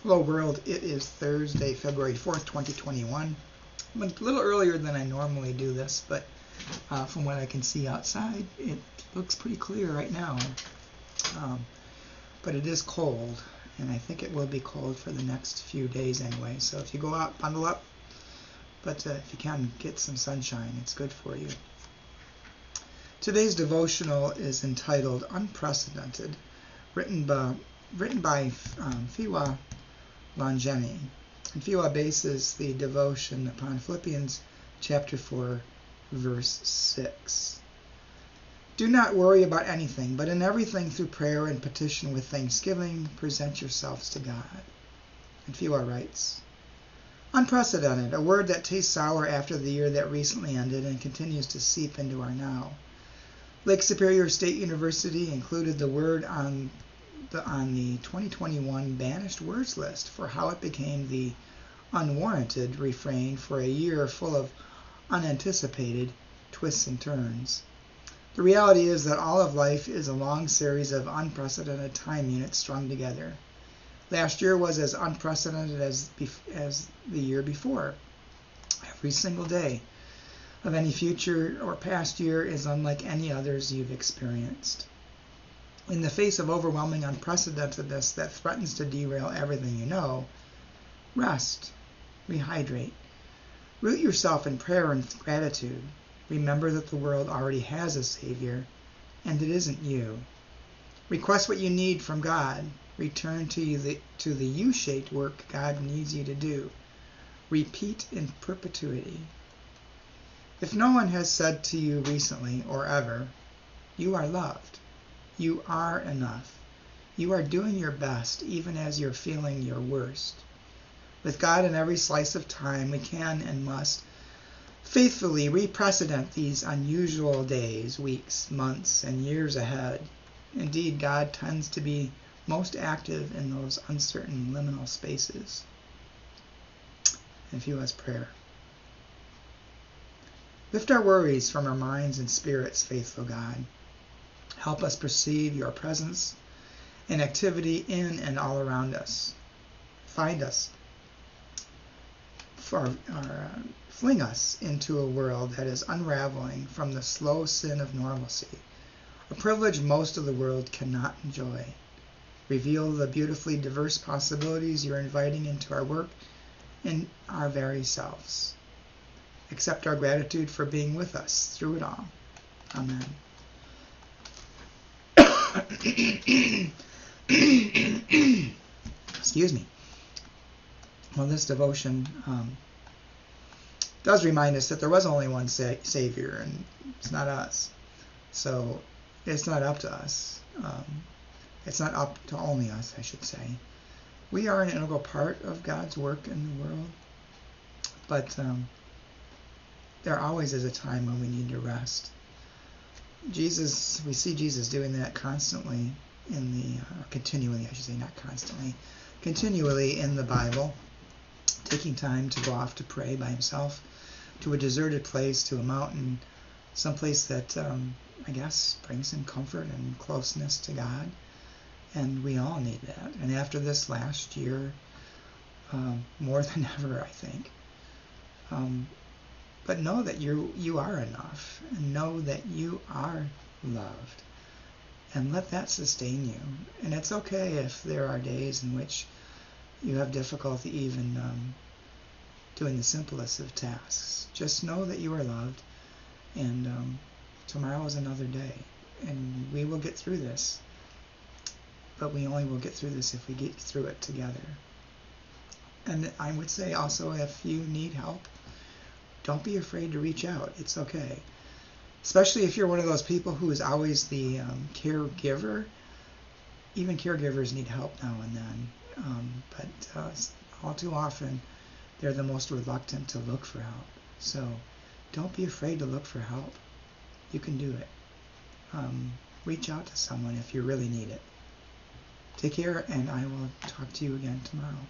Hello world, it is Thursday, February 4th, 2021. I'm a little earlier than I normally do this, but from what I can see outside, it looks pretty clear right now. But it is cold, and I think it will be cold for the next few days anyway. So if you go out, bundle up, but if you can, get some sunshine. It's good for you. Today's devotional is entitled Unprecedented, written by Fiwa Longeni. And Fiwa bases the devotion upon Philippians chapter 4, verse 6. Do not worry about anything, but in everything through prayer and petition with thanksgiving, present yourselves to God. And Fiwa writes, unprecedented, a word that tastes sour after the year that recently ended and continues to seep into our now. Lake Superior State University included the word on the 2021 banished words list for how it became the unwarranted refrain for a year full of unanticipated twists and turns. The reality is that all of life is a long series of unprecedented time units strung together. Last year was as unprecedented as the year before. Every single day of any future or past year is unlike any others you've experienced. In the face of overwhelming unprecedentedness that threatens to derail everything you know, rest, rehydrate, root yourself in prayer and gratitude. Remember that the world already has a Savior, and it isn't you. Request what you need from God. Return to the U-shaped work God needs you to do. Repeat in perpetuity. If no one has said to you recently or ever, you are loved. You are enough. You are doing your best even as you're feeling your worst. With God in every slice of time, we can and must faithfully reprecedent these unusual days, weeks, months, and years ahead. Indeed, God tends to be most active in those uncertain liminal spaces. And Fiwa's prayer. Lift our worries from our minds and spirits, faithful God. Help us perceive your presence and activity in and all around us. Find us, fling us into a world that is unraveling from the slow sin of normalcy, a privilege most of the world cannot enjoy. Reveal the beautifully diverse possibilities you're inviting into our work and our very selves. Accept our gratitude for being with us through it all. Amen. Excuse me. Well, this devotion does remind us that there was only one Savior, and it's not us. So it's not up to us. It's not up to only us, I should say. We are an integral part of God's work in the world, but there always is a time when we need to rest. We see Jesus doing that constantly continually, I should say, not constantly, continually in the Bible, taking time to go off to pray by himself, to a deserted place, to a mountain, someplace that, I guess, brings him comfort and closeness to God. And we all need that. And after this last year, more than ever, I think. But know that you are enough, and know that you are loved, and let that sustain you. And it's okay if there are days in which you have difficulty even doing the simplest of tasks. Just know that you are loved, and tomorrow is another day, and we will get through this. But we only will get through this if we get through it together. And I would say also, if you need help, don't be afraid to reach out. It's okay. Especially if you're one of those people who is always the caregiver. Even caregivers need help now and then. But all too often, they're the most reluctant to look for help. So don't be afraid to look for help. You can do it. Reach out to someone if you really need it. Take care, and I will talk to you again tomorrow.